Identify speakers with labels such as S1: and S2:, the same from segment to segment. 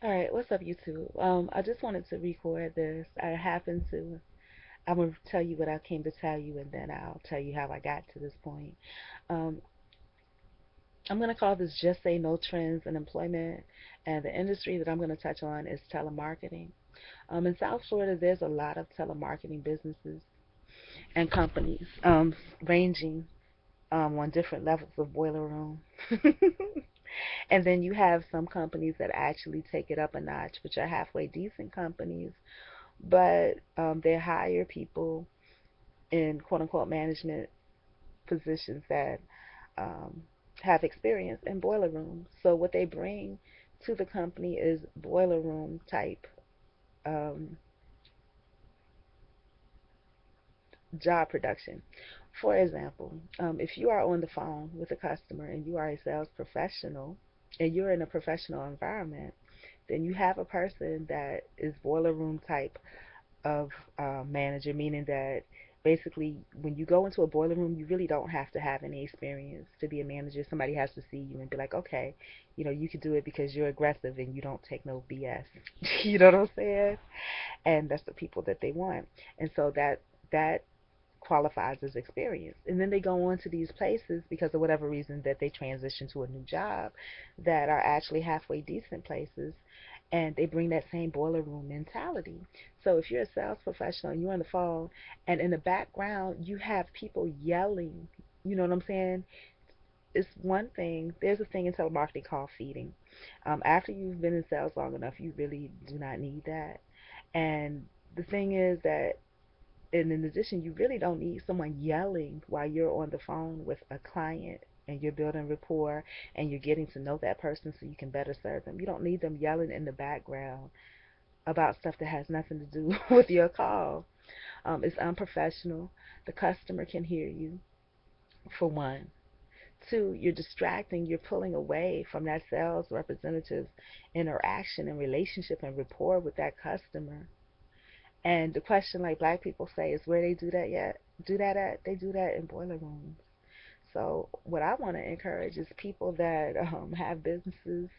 S1: All right, what's up, YouTube? I just wanted to record this. I'm gonna tell you what I came to tell you, and then I'll tell you how I got to this point. Um, I'm gonna call this "Just Say No Trends in Employment," and the industry that I'm gonna touch on is telemarketing. In South Florida, there's a lot of telemarketing businesses and companies, ranging on different levels of boiler room. And then you have some companies that actually take it up a notch, which are halfway decent companies, but they hire people in quote unquote management positions that um, have experience in boiler rooms. So what they bring to the company is boiler room type um, job production. For example, if you are on the phone with a customer and you are a sales professional and you're in a professional environment, then you have a person that is boiler room type of manager, meaning that basically when you go into a boiler room, you really don't have to have any experience to be a manager. Somebody has to see you and be like, okay, you can do it because you're aggressive and you don't take no BS. You know what I'm saying? And that's the people that they want. And so that qualifies as experience. And then they go on to these places because of whatever reason that they transition to a new job that are actually halfway decent places, and they bring that same boiler room mentality. So if you're a sales professional and you're on the phone and in the background you have people yelling, you know what I'm saying? It's one thing. There's a thing in telemarketing called feeding. After you've been in sales long enough, you really do not need that. And the thing is that, and in addition, you really don't need someone yelling while you're on the phone with a client and you're building rapport and you're getting to know that person so you can better serve them. You don't need them yelling in the background about stuff that has nothing to do with your call. It's unprofessional. The customer can hear you, for one. Two, you're distracting, you're pulling away from that sales representative's interaction and relationship and rapport with that customer. And the question, like black people say, is where they do that yet? Do that at? They do that in boiler rooms. So what I want to encourage is people that have businesses,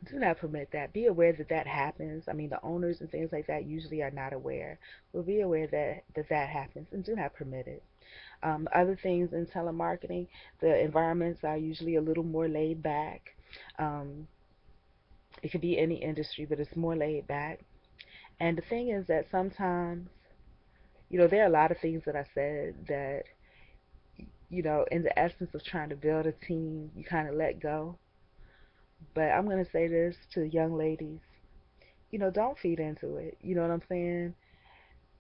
S1: do not permit that. Be aware that that happens. I mean, the owners and things like that usually are not aware. But be aware that happens and do not permit it. Other things in telemarketing, the environments are usually a little more laid back. Um, it could be any industry, but it's more laid back. And the thing is that sometimes, there are a lot of things that I said that, in the essence of trying to build a team, you kind of let go. But I'm going to say this to young ladies, don't feed into it. You know what I'm saying?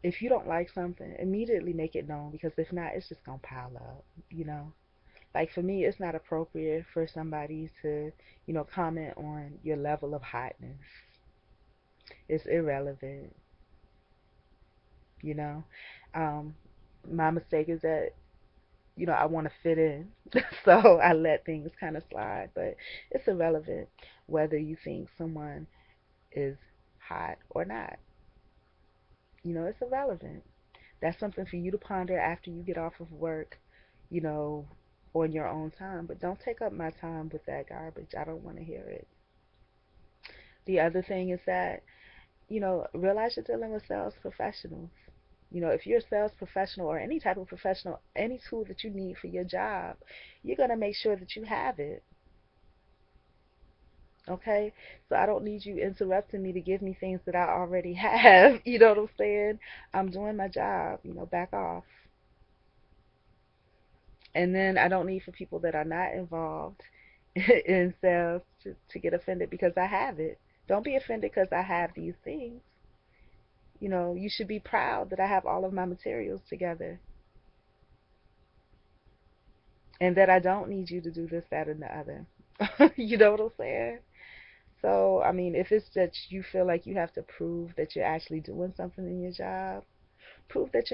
S1: If you don't like something, immediately make it known, because if not, it's just going to pile up, you know? Like for me, it's not appropriate for somebody to, comment on your level of hotness. It's irrelevant, you know? Um, my mistake is that, I want to fit in. So I let things kind of slide, but it's irrelevant whether you think someone is hot or not. It's irrelevant. That's something for you to ponder after you get off of work, you know, on your own time. But don't take up my time with that garbage. I don't want to hear it. The other thing is that, realize you're dealing with sales professionals. If you're a sales professional or any type of professional, any tool that you need for your job, you're going to make sure that you have it. Okay? So I don't need you interrupting me to give me things that I already have. You know what I'm saying? I'm doing my job. Back off. And then I don't need for people that are not involved in sales to get offended because I have it. Don't be offended because I have these things. You should be proud that I have all of my materials together and that I don't need you to do this, that, and the other. You know what I'm saying? So, I mean, if it's that you feel like you have to prove that you're actually doing something in your job, prove that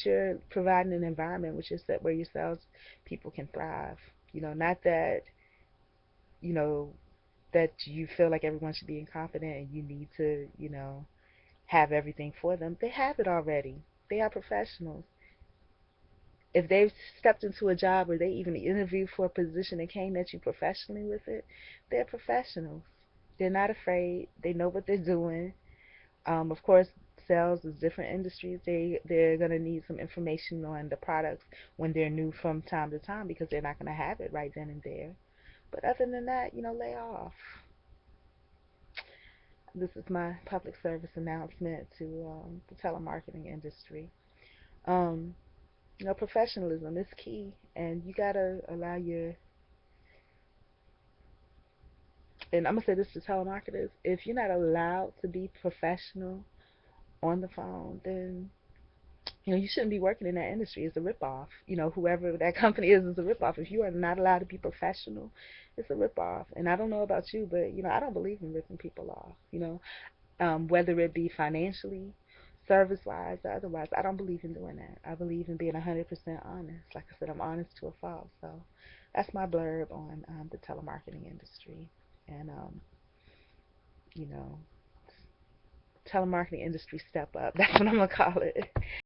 S1: you're providing an environment which is that where your sales people can thrive. Not that you know that you feel like everyone should be incompetent and you need to, have everything for them. They have it already. They are professionals. if they've stepped into a job or they even interviewed for a position and came at you professionally with it, they're professionals. They're not afraid. They know what they're doing. Of course, sales is different industries. They're gonna need some information on the products when they're new from time to time because they're not gonna have it right then and there. But other than that, lay off. This is my public service announcement to the telemarketing industry. Um, Professionalism is key, and you gotta allow your. And I'm gonna say this to telemarketers: if you're not allowed to be professional on the phone, then you shouldn't be working in that industry. It's a ripoff. Whoever that company is a ripoff. If you are not allowed to be professional, it's a ripoff. And I don't know about you, but I don't believe in ripping people off. Whether it be financially, service-wise, or otherwise. I don't believe in doing that. I believe in being 100% honest. Like I said, I'm honest to a fault. So that's my blurb on the telemarketing industry. And, you know, telemarketing industry step up. That's what I'm going to call it.